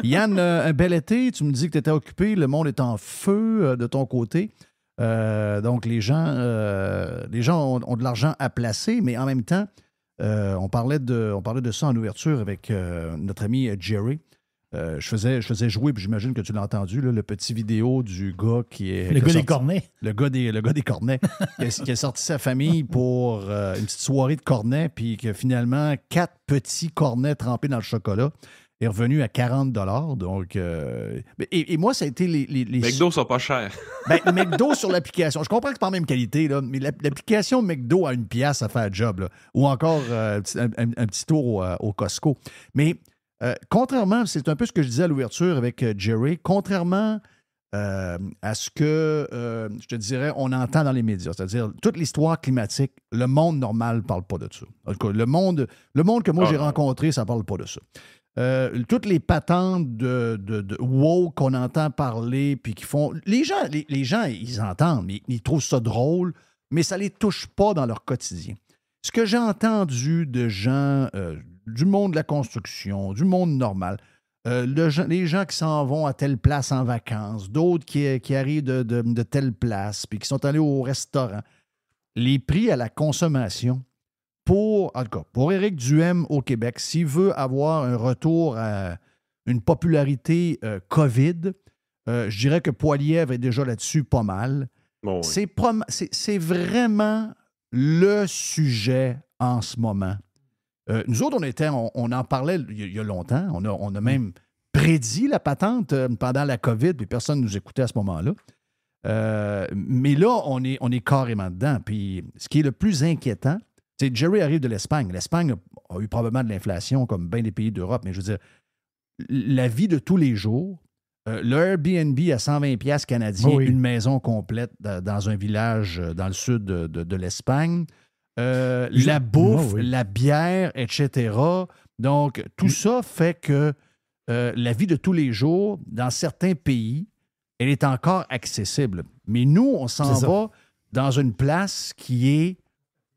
Yann, un bel été. Tu me dis que tu étais occupé. Le monde est en feu de ton côté. Donc, les gens ont de l'argent à placer, mais en même temps, on parlait de ça en ouverture avec notre ami Jerry. Je faisais jouer, puis j'imagine que tu l'as entendu, là, le petit vidéo du gars qui est. Le gars des cornets. Le gars des cornets, qui a sorti sa famille pour une petite soirée de cornets, puis que finalement, 4 petits cornets trempés dans le chocolat est revenu à 40 $. Donc, et moi, ça a été les McDo sont pas chers. Ben, McDo sur l'application. Je comprends que c'est pas la même qualité, là, mais l'application McDo a une pièce à faire job. Là. Ou encore un petit tour au Costco. Mais contrairement, c'est un peu ce que je disais à l'ouverture avec Jerry, contrairement à ce que, je te dirais, on entend dans les médias, c'est-à-dire toute l'histoire climatique, le monde normal ne parle pas de ça. En tout cas, le monde que moi j'ai rencontré, ça ne parle pas de ça. Toutes les patentes de woke qu'on entend parler, puis qui font... Les gens, ils entendent, mais ils trouvent ça drôle, mais ça ne les touche pas dans leur quotidien. Ce que j'ai entendu de gens du monde de la construction, du monde normal, les gens qui s'en vont à telle place en vacances, d'autres qui arrivent de telle place, puis qui sont allés au restaurant, les prix à la consommation, en tout cas, pour Éric Duhem au Québec, s'il veut avoir un retour à une popularité COVID, je dirais que Poilievre est déjà là-dessus pas mal. Bon, oui. C'est vraiment le sujet en ce moment. Nous autres, on en parlait il y a longtemps. On a même prédit la patente pendant la COVID, puis personne ne nous écoutait à ce moment-là. Mais là, on est carrément dedans. Puis ce qui est le plus inquiétant, c'est Jerry arrive de l'Espagne. L'Espagne a eu probablement de l'inflation comme bien des pays d'Europe, mais je veux dire, la vie de tous les jours, le Airbnb à 120$ canadiens, oui. Une maison complète dans un village dans le sud de l'Espagne, la bouffe, la bière, etc. Donc, tout ça fait que la vie de tous les jours, dans certains pays, elle est encore accessible. Mais nous, on s'en va dans une place qui est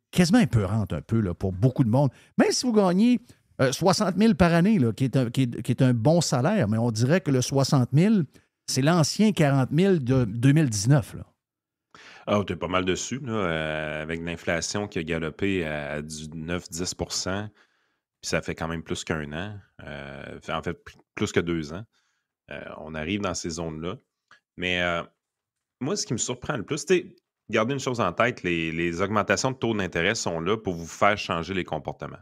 quasiment épeurante un peu là, pour beaucoup de monde. Même si vous gagnez 60 000 par année, là, qui est un bon salaire, mais on dirait que le 60 000, c'est l'ancien 40 000 de 2019. Là. Ah, t'es pas mal dessus, là, avec l'inflation qui a galopé à 9-10 %, puis ça fait quand même plus qu'un an. En fait, plus que 2 ans. On arrive dans ces zones-là. Mais moi, ce qui me surprend le plus, c'est gardez une chose en tête, les augmentations de taux d'intérêt sont là pour vous faire changer les comportements.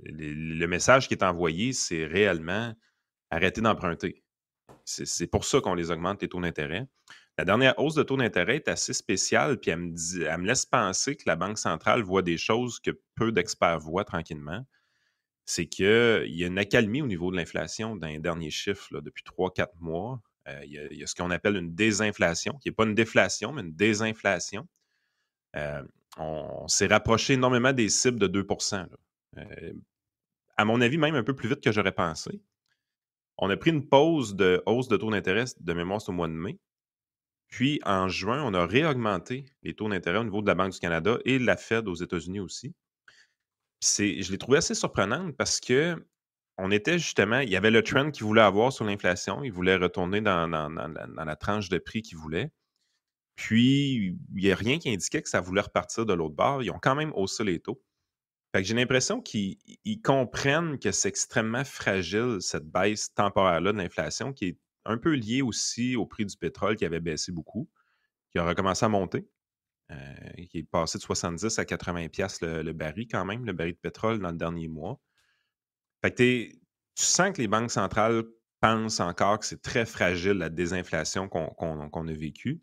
Le message qui est envoyé, c'est réellement arrêter d'emprunter. C'est pour ça qu'on les augmente, les taux d'intérêt. La dernière hausse de taux d'intérêt est assez spéciale, puis elle me laisse penser que la Banque centrale voit des choses que peu d'experts voient tranquillement. C'est qu'il y a une accalmie au niveau de l'inflation dans les derniers chiffres là, depuis 3-4 mois. Il y a ce qu'on appelle une désinflation, qui n'est pas une déflation, mais une désinflation. On s'est rapproché énormément des cibles de 2 %. À mon avis, même un peu plus vite que j'aurais pensé. On a pris une pause de hausse de taux d'intérêt de mémoire au mois de mai. Puis, en juin, on a réaugmenté les taux d'intérêt au niveau de la Banque du Canada et la Fed aux États-Unis aussi. Je l'ai trouvé assez surprenante parce que on était justement, il y avait le trend qu'ils voulaient avoir sur l'inflation. Ils voulaient retourner dans la tranche de prix qu'ils voulaient. Puis, il n'y a rien qui indiquait que ça voulait repartir de l'autre bord. Ils ont quand même haussé les taux. Fait que j'ai l'impression qu'ils comprennent que c'est extrêmement fragile, cette baisse temporaire-là de l'inflation, qui est un peu liée aussi au prix du pétrole qui avait baissé beaucoup, qui a recommencé à monter, qui est passé de 70 à 80$ le baril quand même, le baril de pétrole dans le dernier mois. Fait que tu sens que les banques centrales pensent encore que c'est très fragile la désinflation qu'on a vécue,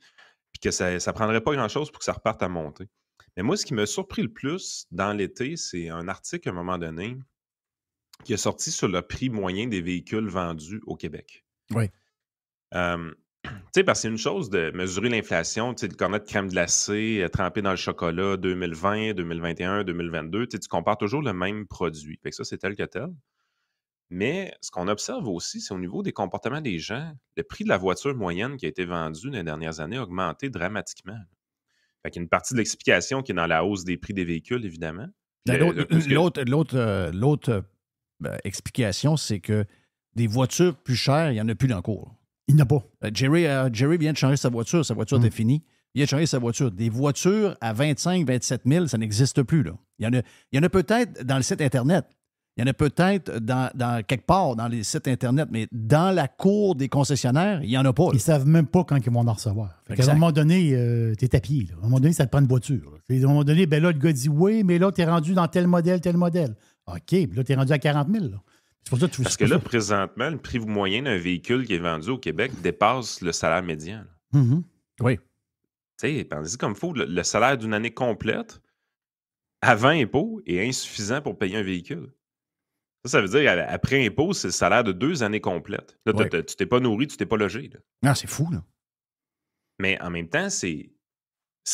puis que ça ne prendrait pas grand-chose pour que ça reparte à monter. Mais moi, ce qui m'a surpris le plus dans l'été, c'est un article à un moment donné qui est sorti sur le prix moyen des véhicules vendus au Québec. Oui. Tu sais, parce que c'est une chose de mesurer l'inflation, tu sais, le cornet de crème glacée trempé dans le chocolat 2020, 2021, 2022, tu compares toujours le même produit. Fait que ça, c'est tel que tel. Mais ce qu'on observe aussi, c'est au niveau des comportements des gens, le prix de la voiture moyenne qui a été vendue dans les dernières années a augmenté dramatiquement. Fait qu'il y a une partie de l'explication qui est dans la hausse des prix des véhicules, évidemment. L'autre explication, c'est que des voitures plus chères, il n'y en a plus dans le cours. Il n'y en a pas. Jerry vient de changer sa voiture. Sa voiture était finie. Il a changé sa voiture. Des voitures à 25 27 000, ça n'existe plus. Là. Il y en a peut-être dans le site Internet. Il y en a peut-être dans quelque part dans les sites Internet, mais dans la cour des concessionnaires, il n'y en a pas. Là. Ils ne savent même pas quand ils vont en recevoir. À un moment donné, tu es à pied. Là. À un moment donné, ça te prend une voiture. Là. À un moment donné, ben là, le gars dit oui, mais là, tu es rendu dans tel modèle, tel modèle. OK, puis là, tu es rendu à 40 000. Là. C'est pour ça que tu Parce que là, présentement, le prix moyen d'un véhicule qui est vendu au Québec dépasse le salaire médian. Oui. Tu sais, pensez comme il faut, le salaire d'une année complète, avant impôt, est insuffisant pour payer un véhicule. Ça veut dire, après impôt, c'est le salaire de 2 années complètes. Là, tu t'es pas nourri, tu t'es pas logé. Là. Non, c'est fou, là. Mais en même temps, c'est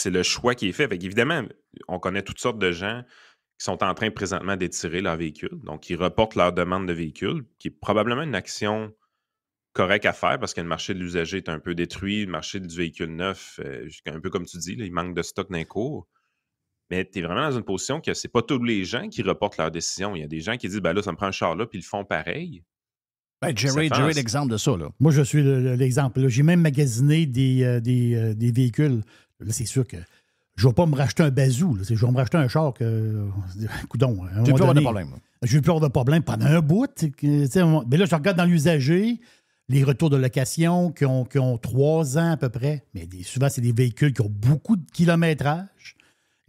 le choix qui est fait. Fait qu'évidemment, on connaît toutes sortes de gens qui sont en train présentement d'étirer leur véhicule. Donc, ils reportent leur demande de véhicule, qui est probablement une action correcte à faire parce que le marché de l'usager est un peu détruit. Le marché du véhicule neuf, un peu comme tu dis, là, il manque de stock d'un cours. Mais tu es vraiment dans une position que c'est pas tous les gens qui reportent leur décision. Il y a des gens qui disent, ben là, ça me prend un char là, puis ils le font pareil. Ben, Jerry est l'exemple de ça. Là. Moi, je suis l'exemple. Là, j'ai même magasiné des véhicules. Là, c'est sûr que je ne vais pas me racheter un bazou. Là. Je vais me racheter un char que. Coudon. Tu ne veux plus avoir de problème. Je ne veux plus avoir de problème pendant un bout. Mais là, je regarde dans l'usager les retours de location qui ont 3 ans à peu près. Mais souvent, c'est des véhicules qui ont beaucoup de kilométrage.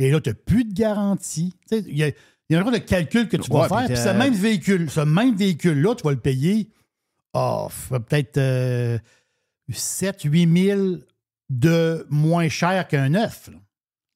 Et là, tu n'as plus de garantie. Il y a un genre de calcul que tu vas faire. Puis ce même véhicule-là, tu vas le payer peut-être 7-8 000 de moins cher qu'un neuf.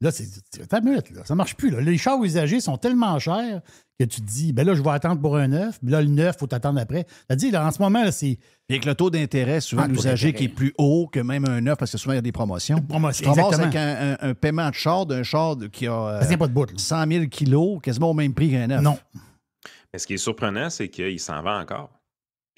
Là, c'est ta minute, là. Ça ne marche plus. Là. Les chars usagés sont tellement chers que tu te dis, ben là, je vais attendre pour un neuf, puis là, le neuf, il faut t'attendre après. C'est-à-dire, là, en ce moment, là, c'est. Et avec le taux d'intérêt, souvent, l'usager qui est plus haut que même un neuf, parce que souvent, il y a des promotions. Tu te ramasses avec un paiement de char d'un char qui a pas de bout, 100 000 kilos, quasiment au même prix qu'un neuf. Non. Mais ce qui est surprenant, c'est qu'il s'en vend encore.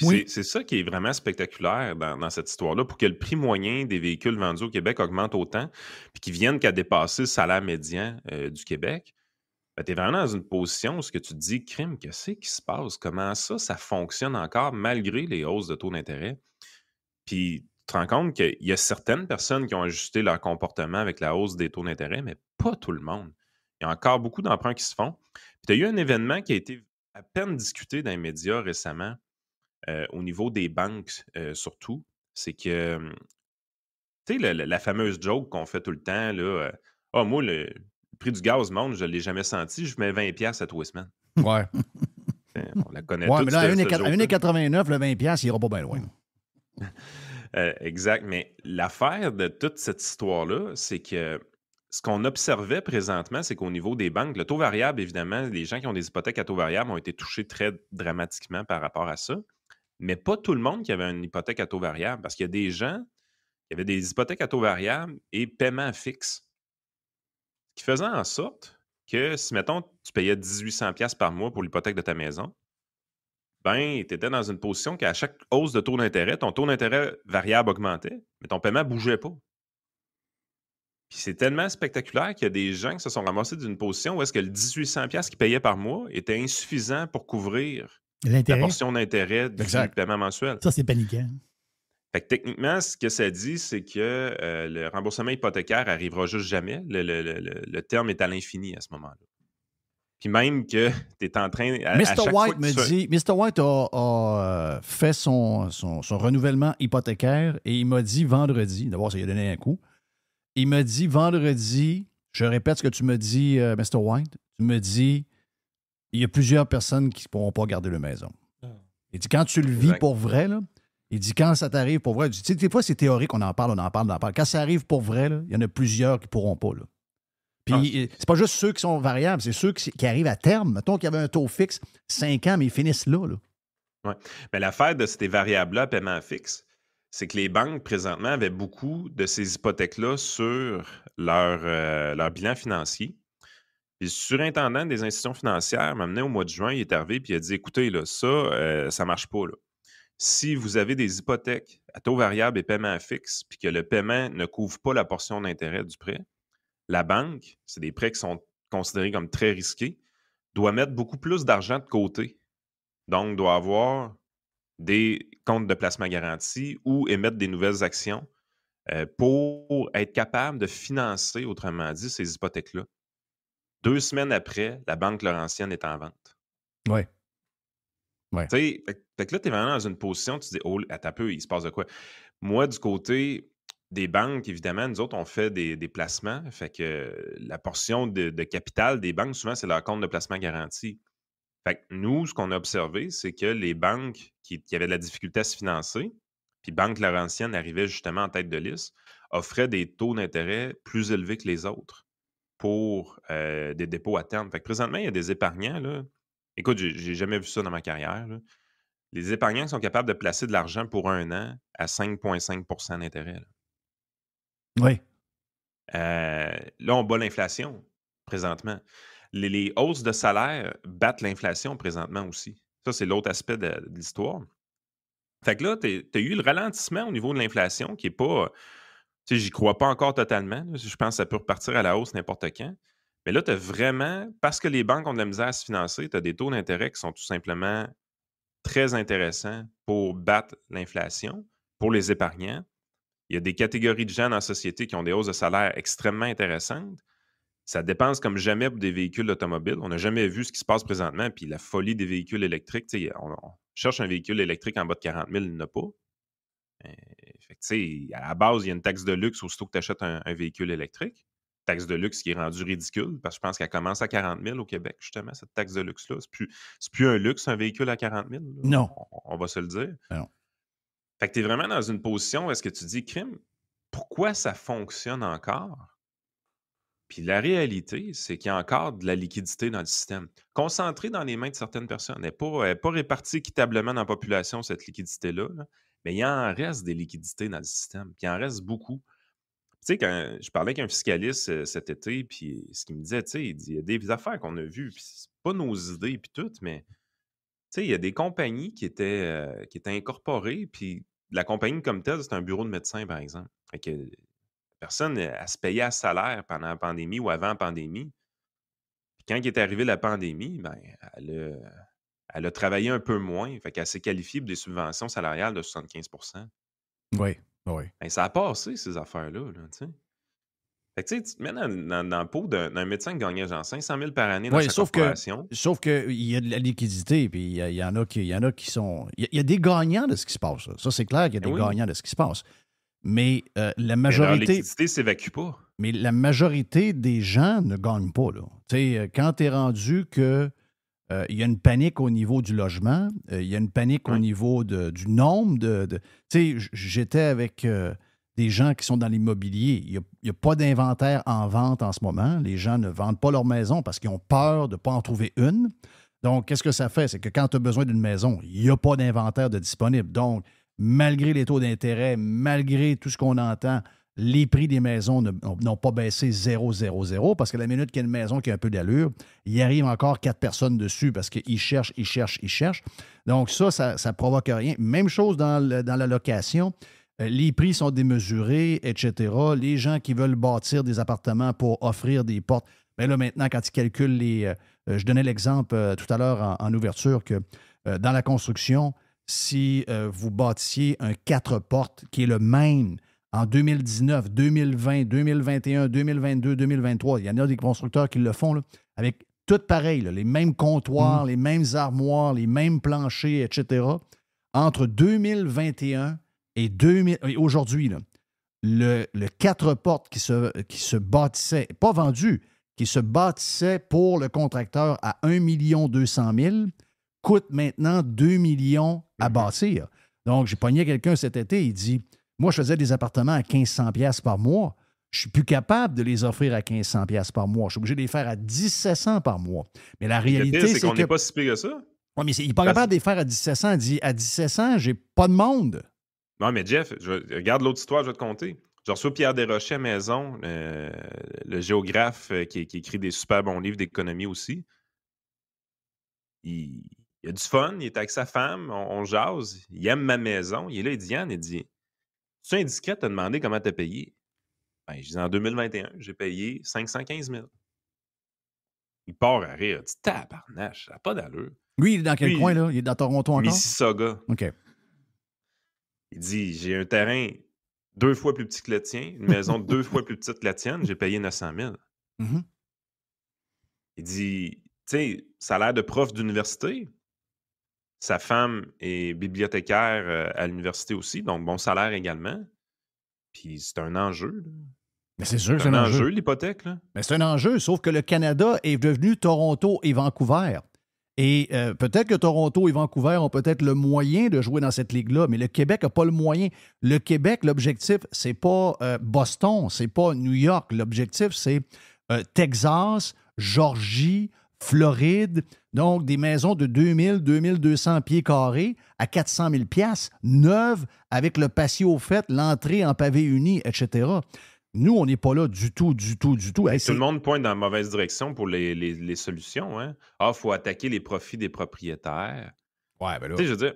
Oui. C'est ça qui est vraiment spectaculaire dans cette histoire-là, pour que le prix moyen des véhicules vendus au Québec augmente autant, puis qu'ils viennent qu'à dépasser le salaire médian du Québec. Ben, tu es vraiment dans une position où ce que tu te dis, crime, qu'est-ce qui se passe? Comment ça fonctionne encore malgré les hausses de taux d'intérêt? Puis tu te rends compte qu'il y a certaines personnes qui ont ajusté leur comportement avec la hausse des taux d'intérêt, mais pas tout le monde. Il y a encore beaucoup d'emprunts qui se font. Puis tu as eu un événement qui a été à peine discuté dans les médias récemment, au niveau des banques surtout. C'est que, tu sais, la fameuse joke qu'on fait tout le temps, là, moi, le prix du gaz monte, je ne l'ai jamais senti, je mets 20$ à tous les semaines. Ouais. On la connaît tous. Mais là, à 1,89$, le 20$, il n'ira pas bien loin. Exact. Mais l'affaire de toute cette histoire-là, c'est que ce qu'on observait présentement, c'est qu'au niveau des banques, le taux variable, évidemment, les gens qui ont des hypothèques à taux variable ont été touchés très dramatiquement par rapport à ça. Mais pas tout le monde qui avait une hypothèque à taux variable, parce qu'il y a des gens qui avaient des hypothèques à taux variable et paiement fixe, qui faisaient en sorte que si, mettons, tu payais 1800$ par mois pour l'hypothèque de ta maison, ben, tu étais dans une position qu'à chaque hausse de taux d'intérêt, ton taux d'intérêt variable augmentait, mais ton paiement ne bougeait pas. Puis c'est tellement spectaculaire qu'il y a des gens qui se sont ramassés d'une position où est-ce que le 1800$ qu'ils payaient par mois était insuffisant pour couvrir la portion d'intérêt du paiement mensuel. Ça, c'est paniquant. Fait que techniquement, ce que ça dit, c'est que le remboursement hypothécaire n'arrivera juste jamais. Le terme est à l'infini à ce moment-là. Puis même que tu es en train... Mr. White a fait son renouvellement hypothécaire et il m'a dit vendredi, d'abord, ça lui a donné un coup, il m'a dit vendredi, je répète ce que tu me dis, Mr. White, tu me dis, il y a plusieurs personnes qui ne pourront pas garder leur maison. Il dit, quand tu le vis pour vrai, là, il dit, quand ça t'arrive pour vrai, tu sais, des fois, c'est théorique, on en parle. Quand ça arrive pour vrai, là, il y en a plusieurs qui ne pourront pas. Là. Puis, c'est pas juste ceux qui sont variables, c'est ceux qui arrivent à terme. Mettons qu'il y avait un taux fixe, 5 ans, mais ils finissent là. Oui. Mais l'affaire de ces variables-là à paiement fixe, c'est que les banques, présentement, avaient beaucoup de ces hypothèques-là sur leur bilan financier. Puis le surintendant des institutions financières m'a amené au mois de juin, il est arrivé et il a dit, écoutez, là, ça ne marche pas. Là. Si vous avez des hypothèques à taux variable et paiement fixe, puis que le paiement ne couvre pas la portion d'intérêt du prêt, la banque, c'est des prêts qui sont considérés comme très risqués, doit mettre beaucoup plus d'argent de côté. Donc, doit avoir des comptes de placement garanti ou émettre des nouvelles actions pour être capable de financer, autrement dit, ces hypothèques-là. 2 semaines après, la Banque Laurentienne est en vente. Oui. Tu sais, fait que là, tu es vraiment dans une position, tu te dis, oh, attends un peu, il se passe de quoi? Moi, du côté des banques, évidemment, nous autres, on fait des placements. Fait que la portion de capital des banques, souvent, c'est leur compte de placement garanti. Fait que nous, ce qu'on a observé, c'est que les banques qui avaient de la difficulté à se financer, puis Banque Laurentienne arrivait justement en tête de liste, offraient des taux d'intérêt plus élevés que les autres pour des dépôts à terme. Fait que présentement, il y a des épargnants, là. Écoute, j'ai jamais vu ça dans ma carrière, là. Les épargnants qui sont capables de placer de l'argent pour 1 an à 5,5 d'intérêt, là. Oui. Là, on bat l'inflation présentement. Les hausses de salaire battent l'inflation présentement aussi. Ça, c'est l'autre aspect de l'histoire. Fait que là, tu as eu le ralentissement au niveau de l'inflation qui n'est pas. Tu sais, j'y crois pas encore totalement, là. Je pense que ça peut repartir à la hausse n'importe quand. Mais là, tu as vraiment, parce que les banques ont de la misère à se financer, tu as des taux d'intérêt qui sont tout simplement très intéressants pour battre l'inflation, pour les épargnants. Il y a des catégories de gens dans la société qui ont des hausses de salaire extrêmement intéressantes. Ça dépense comme jamais pour des véhicules automobiles. On n'a jamais vu ce qui se passe présentement, puis la folie des véhicules électriques. Tu sais, on cherche un véhicule électrique en bas de 40 000, il n'y en a pas. Fait que, tu sais, à la base, il y a une taxe de luxe aussitôt que tu achètes un véhicule électrique. Taxe de luxe qui est rendue ridicule, parce que je pense qu'elle commence à 40 000 au Québec, justement, cette taxe de luxe-là. C'est plus un luxe, un véhicule à 40 000. Là. Non. On va se le dire. Non. Fait que tu es vraiment dans une position où est-ce que tu dis, crime, pourquoi ça fonctionne encore? Puis la réalité, c'est qu'il y a encore de la liquidité dans le système. Concentrée dans les mains de certaines personnes. Elle n'est pas répartie équitablement dans la population, cette liquidité-là. Là. Mais il en reste des liquidités dans le système. Puis il en reste beaucoup. Tu sais, quand je parlais avec un fiscaliste cet été, puis ce qu'il me disait, tu sais, il dit, il y a des affaires qu'on a vues, puis c'est pas nos idées, puis tout, mais tu sais, il y a des compagnies qui étaient incorporées, puis la compagnie comme telle, c'est un bureau de médecin, par exemple. Fait que la personne, elle se payait à salaire pendant la pandémie ou avant la pandémie. Puis quand il est arrivé la pandémie, ben, elle a travaillé un peu moins. Fait qu'elle s'est qualifiée pour des subventions salariales de 75 Oui. Oui. Ben, ça a passé, ces affaires-là, là, tu sais. Fait que tu sais, tu te mets dans le pot d'un médecin qui gagnait genre 500 000 par année dans Oui, sa sauf corporation. qu'il y a de la liquidité, puis il y en a qui sont. Il y a des gagnants de ce qui se passe. Ça, c'est clair qu'il y a des gagnants de ce qui se passe. Mais la Mais leur majorité. liquidité ne s'évacue pas. Mais la majorité des gens ne gagnent pas, là. Tu sais, quand tu es rendu que il y a une panique au niveau du logement, il y a une panique au niveau du nombre de. Tu sais, j'étais avec des gens qui sont dans l'immobilier. Il n'y a pas d'inventaire en vente en ce moment. Les gens ne vendent pas leur maison parce qu'ils ont peur de ne pas en trouver une. Donc, qu'est-ce que ça fait? C'est que quand tu as besoin d'une maison, il n'y a pas d'inventaire de disponible. Donc, malgré les taux d'intérêt, malgré tout ce qu'on entend, les prix des maisons n'ont pas baissé 0, 0, 0 parce que la minute qu'il y a une maison qui a un peu d'allure, il y arrive encore 4 personnes dessus parce qu'ils cherchent, ils cherchent, ils cherchent. Donc ça ne provoque rien. Même chose dans la location. Les prix sont démesurés, etc. Les gens qui veulent bâtir des appartements pour offrir des portes, bien là maintenant, quand ils calculent les... je donnais l'exemple tout à l'heure en ouverture que dans la construction, si vous bâtissiez un 4 portes qui est le même en 2019, 2020, 2021, 2022, 2023, il y en a des constructeurs qui le font là, avec tout pareil, là, les mêmes comptoirs, les mêmes armoires, les mêmes planchers, etc. Entre 2021 et aujourd'hui, là, le 4 portes qui se bâtissait, pas vendu, qui se bâtissait pour le contracteur à 1 200 000 coûte maintenant 2 millions à bâtir. Donc, j'ai pogné quelqu'un cet été, il dit... Moi, je faisais des appartements à 1500 $ par mois. Je ne suis plus capable de les offrir à 1500 $ par mois. Je suis obligé de les faire à 1700 par mois. Mais la réalité, c'est qu'on n'est pas si pire que ça. Oui, mais il n'est pas capable de les faire à 1700. Il dit, à 1700, j'ai pas de monde. Non, mais Jeff, regarde l'autre histoire, je vais te conter. Je reçois Pierre Desrochers à la maison, le géographe qui écrit des super bons livres d'économie aussi. Il a du fun, il est avec sa femme, on jase, il aime ma maison. Il est là, il dit, Yann, il dit... C'est indiscret de te demander comment tu as payé. Ben, je dis en 2021, j'ai payé 515 000. Il part à rire. Il dit tabarnache, ça n'a pas d'allure. Lui, il est dans quel coin, là? Il est dans Toronto encore? Mississauga. OK. Il dit, j'ai un terrain 2 fois plus petit que le tien, une maison 2 fois plus petite que la tienne, j'ai payé 900 000. Mhm. Il dit, tu sais, salaire de prof d'université. Sa femme est bibliothécaire à l'université aussi, donc bon salaire également. Puis c'est un enjeu, là. Mais c'est sûr que C'est c'est un un enjeu, enjeu. l'hypothèque, là. Mais c'est un enjeu, sauf que le Canada est devenu Toronto et Vancouver. Et peut-être que Toronto et Vancouver ont peut-être le moyen de jouer dans cette ligue-là, mais le Québec n'a pas le moyen. Le Québec, l'objectif, c'est pas Boston, c'est pas New York. L'objectif, c'est Texas, Georgie, Floride. Donc, des maisons de 2000, 2200 pieds carrés à 400 000 piastres, neuves, avec le patio fait, l'entrée en pavé uni, etc. Nous, on n'est pas là du tout, du tout, du tout. Hey, Tout le monde pointe dans la mauvaise direction pour les solutions, hein. Ah, il faut attaquer les profits des propriétaires. Ouais, ben là. Tu sais, je veux dire,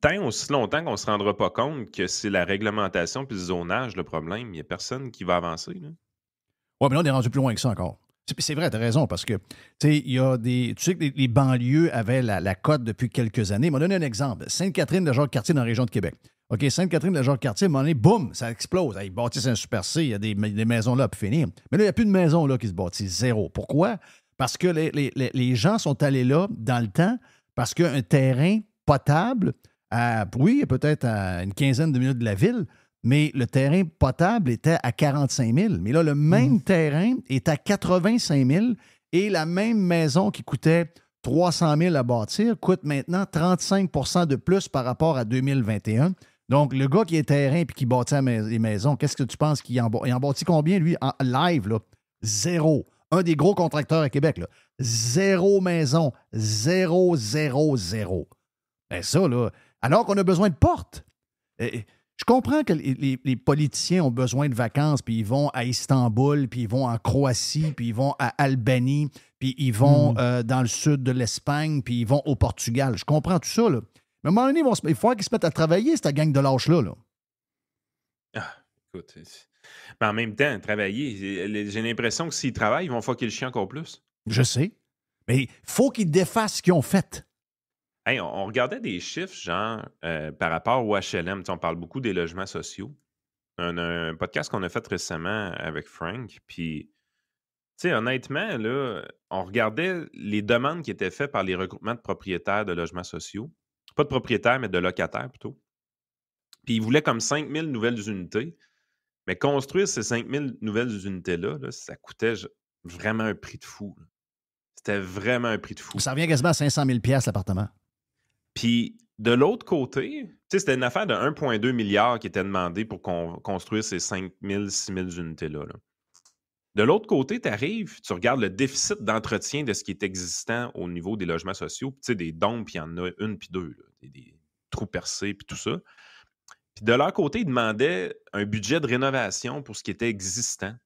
tant aussi longtemps qu'on ne se rendra pas compte que c'est la réglementation puis le zonage le problème, il n'y a personne qui va avancer, là. Ouais, mais là, on est rendu plus loin que ça encore. C'est vrai, tu as raison, parce que, tu sais, il y a des. Tu sais que les banlieues avaient la cote depuis quelques années. Je vais donner un exemple. Sainte-Catherine de Jacques-Cartier dans la région de Québec. OK, Sainte-Catherine de Jacques-Cartier, à un moment donné, boum, ça explose. Ils bâtissent un Super C, il y a des maisons là pour finir. Mais là, il n'y a plus de maisons là qui se bâtissent. Zéro. Pourquoi? Parce que les gens sont allés là dans le temps parce qu'un terrain potable, oui, peut-être à une quinzaine de minutes de la ville, mais le terrain potable était à 45 000. Mais là, le même terrain est à 85 000 et la même maison qui coûtait 300 000 à bâtir coûte maintenant 35 de plus par rapport à 2021. Donc, le gars qui est terrain et qui bâtit les maisons, qu'est-ce que tu penses qu'il en bâtit? Il en bâtit combien, lui, en live? Là? Zéro. Un des gros contracteurs à Québec. Là. Zéro maison. Zéro, zéro, zéro. Ben ça, là, alors qu'on a besoin de portes. Je comprends que les politiciens ont besoin de vacances, puis ils vont à Istanbul, puis ils vont en Croatie, puis ils vont à Albanie, puis ils vont dans le sud de l'Espagne, puis ils vont au Portugal. Je comprends tout ça, là. Mais à un moment donné, il faut qu'ils se mettent à travailler, cette gang de lâches-là. Là. Ah, écoute. Mais en même temps, travailler, j'ai l'impression que s'ils travaillent, ils vont fucker le chien encore plus. Je sais. Mais il faut qu'ils défassent ce qu'ils ont fait. Hey, on regardait des chiffres, genre, par rapport au HLM. Tu sais, on parle beaucoup des logements sociaux. Un podcast qu'on a fait récemment avec Frank. Puis, tu sais, honnêtement, là, on regardait les demandes qui étaient faites par les regroupements de propriétaires de logements sociaux. Pas de propriétaires, mais de locataires plutôt. Puis, ils voulaient comme 5 000 nouvelles unités. Mais construire ces 5 000 nouvelles unités-là, là, ça coûtait vraiment un prix de fou, là. C'était vraiment un prix de fou. Ça revient quasiment à 500 000 $ l'appartement. Puis, de l'autre côté, tu sais, c'était une affaire de 1,2 milliard qui était demandée pour construire ces 5 000, 6 000 unités-là, là. De l'autre côté, tu arrives, tu regardes le déficit d'entretien de ce qui est existant au niveau des logements sociaux. Tu sais, des dômes, puis il y en a une puis deux, là, des trous percés, puis tout ça. Puis de leur côté, ils demandaient un budget de rénovation pour ce qui était existant.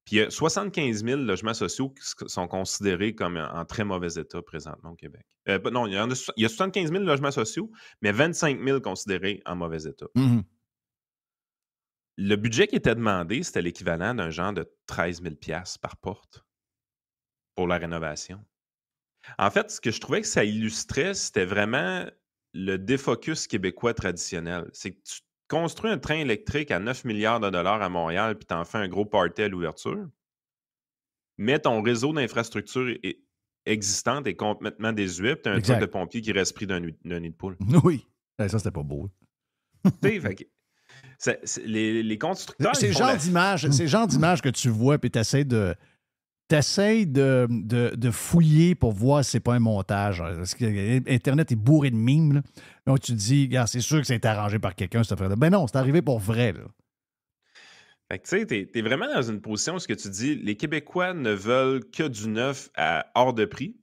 Puis il y a 75 000 logements sociaux qui sont considérés comme en très mauvais état présentement au Québec. Non, il y a 75 000 logements sociaux, mais 25 000 considérés en mauvais état. Mm-hmm. Le budget qui était demandé, c'était l'équivalent d'un genre de 13 000 $ par porte pour la rénovation. En fait, ce que je trouvais que ça illustrait, c'était vraiment le défocus québécois traditionnel. C'est que tu construis un train électrique à 9 milliards de dollars à Montréal, puis tu en fais un gros party à l'ouverture, mais ton réseau d'infrastructures existante est complètement désuet, puis tu as un truc de pompier qui reste pris d'un nid de poule. Oui. Ça, c'était pas beau. Tu sais, les constructeurs... C'est le genre d'image que tu vois, puis tu essaies de fouiller pour voir si c'est pas un montage. Parce que Internet est bourré de mimes. Là. Donc, tu te dis, regarde, c'est sûr que c'est arrangé par quelqu'un, cette affaire-là. Ben non, c'est arrivé pour vrai. Là. Fait que tu sais, t'es vraiment dans une position où ce que tu dis, les Québécois ne veulent que du neuf à hors de prix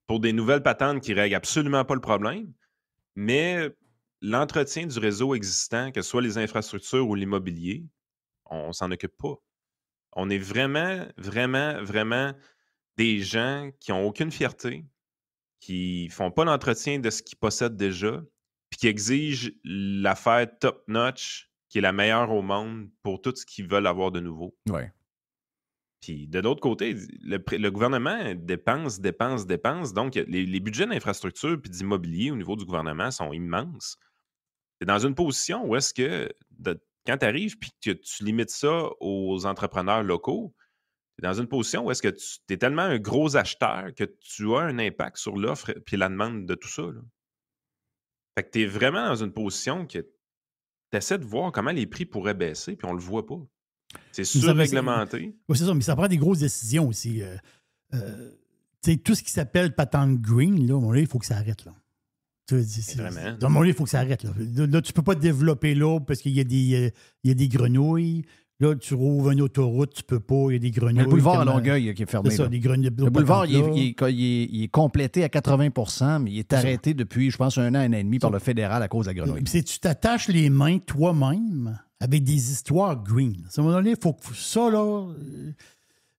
pour des nouvelles patentes qui règlent absolument pas le problème, mais l'entretien du réseau existant, que ce soit les infrastructures ou l'immobilier, on s'en occupe pas. On est vraiment, vraiment, vraiment des gens qui n'ont aucune fierté, qui font pas l'entretien de ce qu'ils possèdent déjà, puis qui exigent l'affaire top-notch, qui est la meilleure au monde pour tout ce qu'ils veulent avoir de nouveau. Ouais. Puis de l'autre côté, le gouvernement dépense. Donc, les budgets d'infrastructure puis d'immobilier au niveau du gouvernement sont immenses. es dans une position où est-ce que quand tu arrives et que tu limites ça aux entrepreneurs locaux, tu es dans une position où est-ce que tu es tellement un gros acheteur que tu as un impact sur l'offre et la demande de tout ça. Là. Fait que tu es vraiment dans une position que tu essaies de voir comment les prix pourraient baisser, puis on le voit pas. C'est surréglementé. Oui, c'est ça, mais ça prend des grosses décisions aussi. Tout ce qui s'appelle patente green, là, il faut que ça arrête. Là. Vraiment. Il faut que ça arrête. Là, tu peux pas te développer là parce qu'il y a des grenouilles. Là, tu rouvres une autoroute, tu peux pas, il y a des grenouilles. Le boulevard à Longueuil qui est fermé. C'est ça, là. des grenouilles. Le boulevard, il est complété à 80 mais il est arrêté depuis, je pense, 1 an et demi par le fédéral à cause de la grenouille. Tu t'attaches les mains toi-même avec des histoires green. À un moment donné, il faut que ça, là...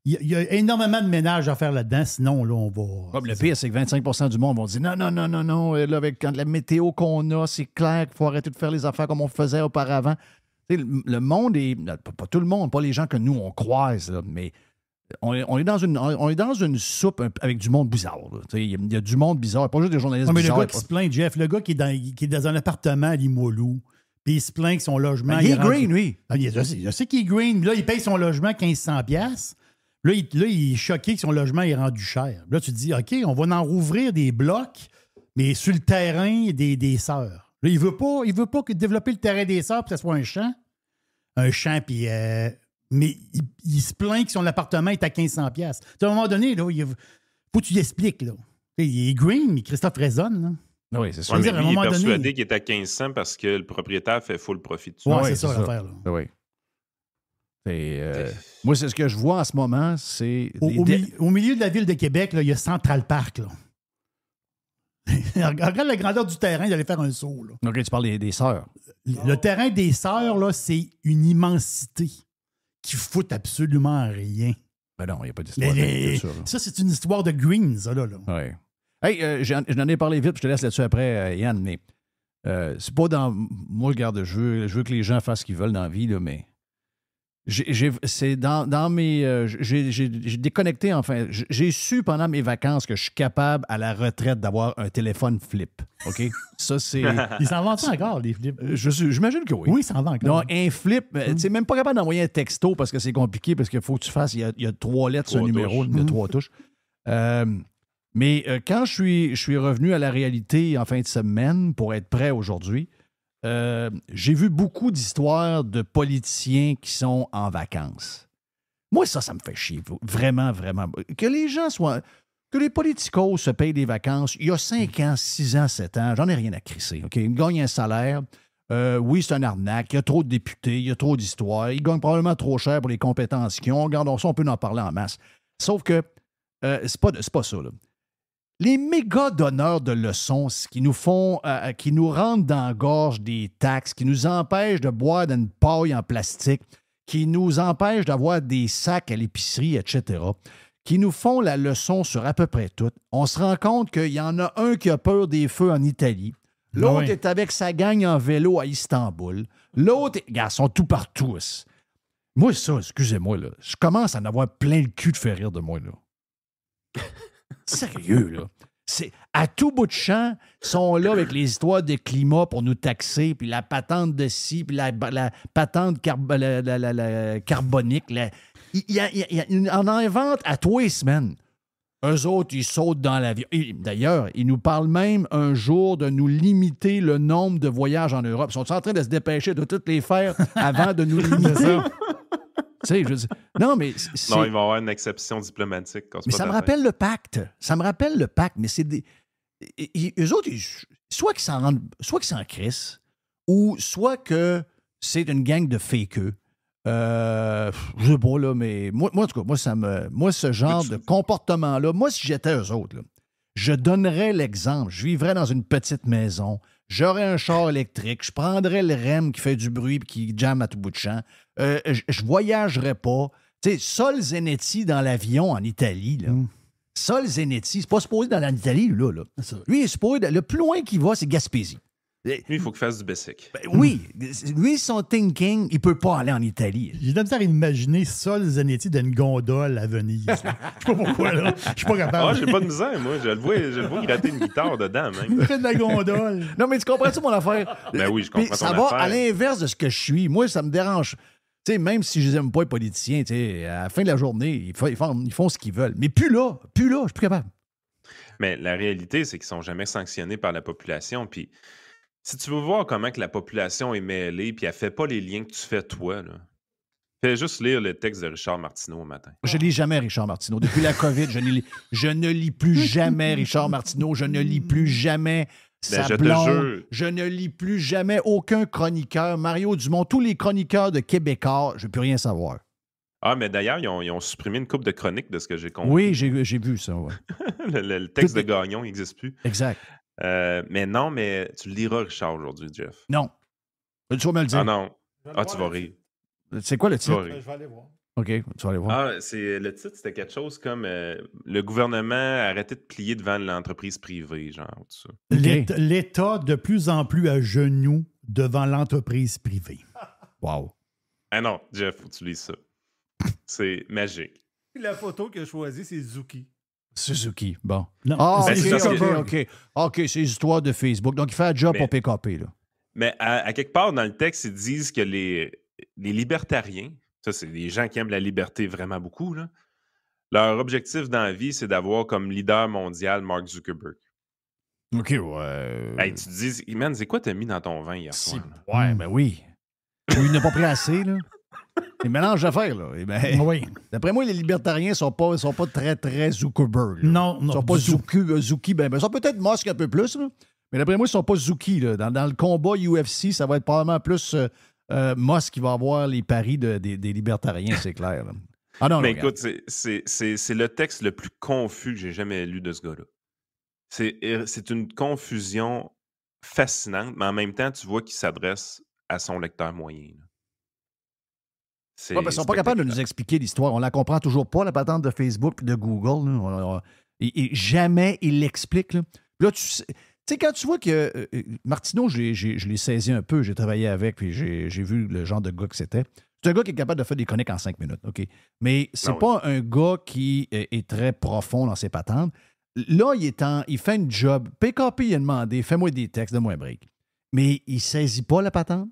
Il y a énormément de ménage à faire là-dedans, sinon, là, on va... Le pire, c'est que 25 du monde vont dire non. Là, avec la météo qu'on a, c'est clair qu'il faut arrêter de faire les affaires comme on faisait auparavant. Le monde est. Pas tout le monde, pas les gens que nous, on croise, là, mais on est dans une soupe avec du monde bizarre. Il y a du monde bizarre, pas juste des journalistes bizarres. Mais le gars qui se plaint, Jeff, le gars qui est dans un appartement à Limoilou, puis il se plaint que son logement... il est green, oui. Je sais qu'il est green. Là, il paye son logement 1500$. Là, il est choqué que son logement est rendu cher. Là, tu te dis, OK, on va en rouvrir des blocs, mais sur le terrain des sœurs. Là, il veut pas que développer le terrain des sœurs pour que ce soit un champ. Un champ, puis... mais il se plaint que son appartement est à 1500$. À un moment donné, là, il faut que tu lui expliques. Là. Il est green, mais Christophe raisonne. Là. Oui, c'est sûr. Ouais, mais lui, il est persuadé qu'il est à 1500 parce que le propriétaire fait full profit dessus. Oui, c'est ça l'affaire. Oui. Moi, c'est ce que je vois en ce moment, c'est... Au milieu de la ville de Québec, là, il y a Central Park. Là. Regarde la grandeur du terrain, d'aller faire un saut. Là. OK, tu parles des sœurs. Le terrain des sœurs, là, c'est une qui fout absolument rien. Ben non, il n'y a pas d'histoire. Ça, c'est une histoire de green, ça, là. Oui. Hey, j'en ai parlé vite, puis je te laisse là-dessus après, Yann, mais c'est pas dans... Moi, regarde, je veux que les gens fassent ce qu'ils veulent dans la vie, là, mais... C'est dans mes... j'ai déconnecté, enfin. J'ai su pendant mes vacances que je suis capable, à la retraite, d'avoir un téléphone flip. OK? Ça, c'est... Ils s'en vendent encore, les flips? J'imagine que oui. Oui, ils s'en vendent encore. Non, un flip, tu sais, même pas capable d'envoyer un texto parce que c'est compliqué, parce qu'il faut que tu fasses... Il y a 3 lettres sur un numéro, il y a 3 touches. Mais quand je suis revenu à la réalité en fin de semaine pour être prêt aujourd'hui, j'ai vu beaucoup d'histoires de politiciens qui sont en vacances. Moi, ça me fait chier. Vraiment, vraiment. Que les gens soient... Que les politicos se payent des vacances, il y a 5 ans, 6 ans, 7 ans, j'en ai rien à crisser. OK? Ils gagnent un salaire. Oui, c'est un arnaque. Il y a trop de députés, il y a trop d'histoires. Ils gagnent probablement trop cher pour les compétences qu'ils ont. Regardons ça, on peut en parler en masse. Sauf que c'est pas ça, là. Les méga donneurs de leçons qui nous font, qui nous rentrent dans la gorge des taxes, qui nous empêchent de boire d'une paille en plastique, qui nous empêchent d'avoir des sacs à l'épicerie, etc., qui nous font la leçon sur à peu près tout. On se rend compte qu'il y en a un qui a peur des feux en Italie. L'autre est avec sa gang en vélo à Istanbul. L'autre, regarde, ils sont tout partout. Moi, ça, excusez-moi, là, je commence à en avoir plein le cul de faire rire de moi, là. Sérieux, là. C'est, à tout bout de champ, ils sont là avec les histoires de climat pour nous taxer, puis la patente de ci, puis la patente carbonique. Ils en inventent à 3 semaines. Eux autres, ils sautent dans l'avion. D'ailleurs, ils nous parlent même un jour de nous limiter le nombre de voyages en Europe. Ils sont en train de se dépêcher de toutes les faire avant de nous limiter. Tu sais, je dis, non, mais... Non, il va y avoir une exception diplomatique. Mais ça me rappelle le pacte. Ça me rappelle le pacte, mais c'est des... Eux autres, soit qu'ils s'en crissent, ou soit que c'est une gang de fakeux. Je sais pas, là, mais moi, en tout cas, moi, ce genre de comportement-là, moi, si j'étais eux autres, là, je donnerais l'exemple. Je vivrais dans une petite maison. J'aurais un char électrique. Je prendrais le REM qui fait du bruit et qui jamme à tout bout de champ. Je voyagerais pas. Tu sais, Sol Zanetti dans l'avion en Italie, là. Sol Zanetti, c'est pas supposé dans l'Italie, là. Lui, il est supposé... Le plus loin qu'il va, c'est Gaspésie. Lui, il faut qu'il fasse du basic. Oui, lui, son thinking, il peut pas aller en Italie. J'ai de la misère à imaginer Sol Zanetti dans une gondole à Venise. Je sais pas pourquoi, là. Je suis pas capable. Ah, j'ai pas de misère, moi. Je le vois gratter une guitare dedans, même. Il fait de la gondole. Non, mais tu comprends-tu mon affaire? Ben oui, je Puis comprends ça ton va affaire. à l'inverse de ce que je suis. Moi, ça me dérange. Tu sais, même si je les aime pas, les politiciens, tu sais, à la fin de la journée, ils font ce qu'ils veulent. Mais plus là, je suis plus capable. Mais la réalité, c'est qu'ils sont jamais sanctionnés par la population. Puis si tu veux voir comment que la population est mêlée, puis elle fait pas les liens que tu fais toi, là, fais juste lire le texte de Richard Martineau au matin. Je lis jamais Richard Martineau. Depuis la COVID, je ne lis plus jamais Richard Martineau. Je ne lis plus jamais sa je te blonde. jure. Je ne lis plus jamais aucun chroniqueur. Mario Dumont, tous les chroniqueurs de Québécois, je ne veux plus rien savoir. Ah, mais d'ailleurs, ils ont supprimé une couple de chroniques de ce que j'ai compris. Oui, j'ai vu ça. Ouais. le texte de Gagnon n'existe plus. Exact. Mais non, mais tu le liras, Richard, aujourd'hui, Jeff. Non. Tu vas me le dire. Ah non. Ah, tu vas rire. C'est quoi le Tu vas titre? rire. Je vais aller voir. OK, tu vas aller voir. Ah, le titre, c'était quelque chose comme le gouvernement a arrêté de plier devant l'entreprise privée, genre, tout ça. L'État de plus en plus à genoux devant l'entreprise privée. Wow. Ah non, Jeff, faut que tu lises ça. C'est magique. La photo que je choisis, c'est Zuki. Suzuki, bon. Non, Ah, Ben, c'est OK, parce que- OK, c'est l'histoire de Facebook. Donc, il fait un job Mais- pour PKP, là. Mais à quelque part dans le texte, ils disent que les libertariens, ça, c'est des gens qui aiment la liberté vraiment beaucoup, là, leur objectif dans la vie, c'est d'avoir comme leader mondial Mark Zuckerberg. OK, ouais. Hey, tu te dis, man, c'est quoi t'as mis dans ton vin hier Si- soir? là? Ouais, ben oui. Il n'a pas pris assez, là. Il mélange d'affaires, là. Eh ben, Oui. d'après moi, les libertariens sont pas très, très Zuckerberg. Là. Non, Ils non. sont pas du tout. Zuki. Ben, ils sont peut-être Musk un peu plus, là. Mais d'après moi, ils sont pas Zuki, là. Dans le combat UFC, ça va être probablement plus Musk qui va avoir les paris des libertariens, c'est clair. Là. Ah non, Mais non, écoute, c'est le texte le plus confus que j'ai jamais lu de ce gars-là. C'est une confusion fascinante, mais en même temps, tu vois qu'il s'adresse à son lecteur moyen. Là. C'est Ouais, parce qu'ils sont pas capables de nous spectaculaire. expliquer l'histoire. On la comprend toujours pas, la patente de Facebook et de Google. Là. Et jamais ils l'expliquent. Là. Puis là, tu sais, quand tu vois que Martineau, je l'ai saisi un peu, j'ai travaillé avec, puis j'ai vu le genre de gars que c'était. C'est un gars qui est capable de faire des chroniques en 5 minutes, OK? Mais c'est Ah oui. pas un gars qui est très profond dans ses patentes. Là, il fait une job. PKP, il a demandé, fais-moi des textes, donne-moi un break. Mais il saisit pas la patente.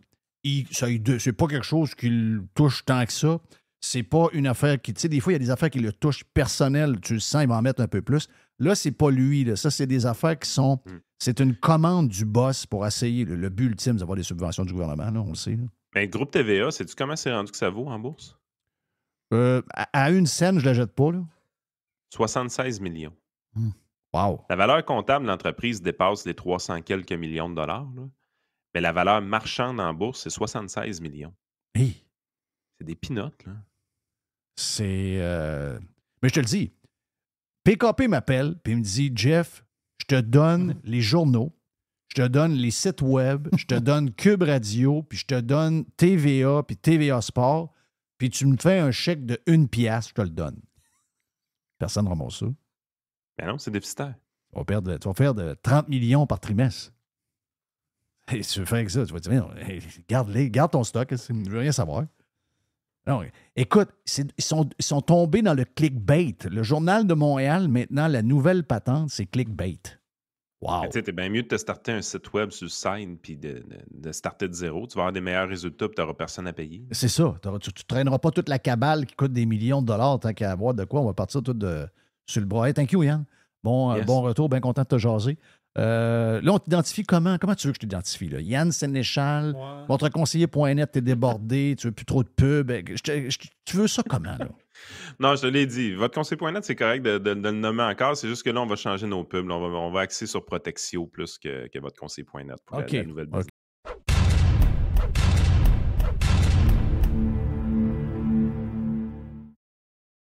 C'est pas quelque chose qui le touche tant que ça. C'est pas une affaire qui... Tu sais, des fois, il y a des affaires qui le touchent personnel. Tu le sens, il va en mettre un peu plus. Là, c'est pas lui. Là. Ça, c'est des affaires qui sont... C'est une commande du boss pour essayer... Le but ultime, c'est d'avoir des subventions du gouvernement, là, on le sait. Là. Mais le groupe TVA, sais-tu comment c'est rendu que ça vaut en bourse? À une scène, je la jette pas, là. 76 millions. Wow. La valeur comptable de l'entreprise dépasse les 300 quelques millions de dollars. Là. Mais la valeur marchande en bourse, c'est 76 millions. Hey, C'est des pinottes, là. c'est... Mais je te le dis, PKP m'appelle puis il me dit, Jeff, je te donne les journaux, je te donne les sites web, je te donne Cube Radio, puis je te donne TVA, puis TVA Sport, puis tu me fais un chèque de 1 piastre, je te le donne. Personne ne ramasse ça. Mais non, c'est déficitaire. Tu vas faire de 30 millions par trimestre. Et si tu veux faire avec ça, tu vas dire, hey, garde ton stock, je ne veux rien savoir. Non, écoute, ils sont tombés dans le clickbait. Le Journal de Montréal, maintenant, la nouvelle patente, c'est clickbait. Wow. Mais tu sais, t'es bien mieux de te starter un site web sur le site puis de starter de zéro. Tu vas avoir des meilleurs résultats puis tu n'auras personne à payer. C'est ça. Tu ne traîneras pas toute la cabale qui coûte des millions de dollars tant qu'à avoir de quoi. On va partir tout sur le bras. Hey, thank you, Yann. Bon, Yes. bon retour, bien content de te jaser. Là, on t'identifie comment? Comment tu veux que je t'identifie? Là? Yann Sénéchal, Ouais. votreconseiller.net, t'es débordé, tu veux plus trop de pub. Tu veux ça comment, là? Non, je te l'ai dit. Votre conseil.net, c'est correct de le nommer encore. C'est juste que là, on va changer nos pubs. Là, on va axer sur Protexio plus que votre conseil.net pour OK. la nouvelle business.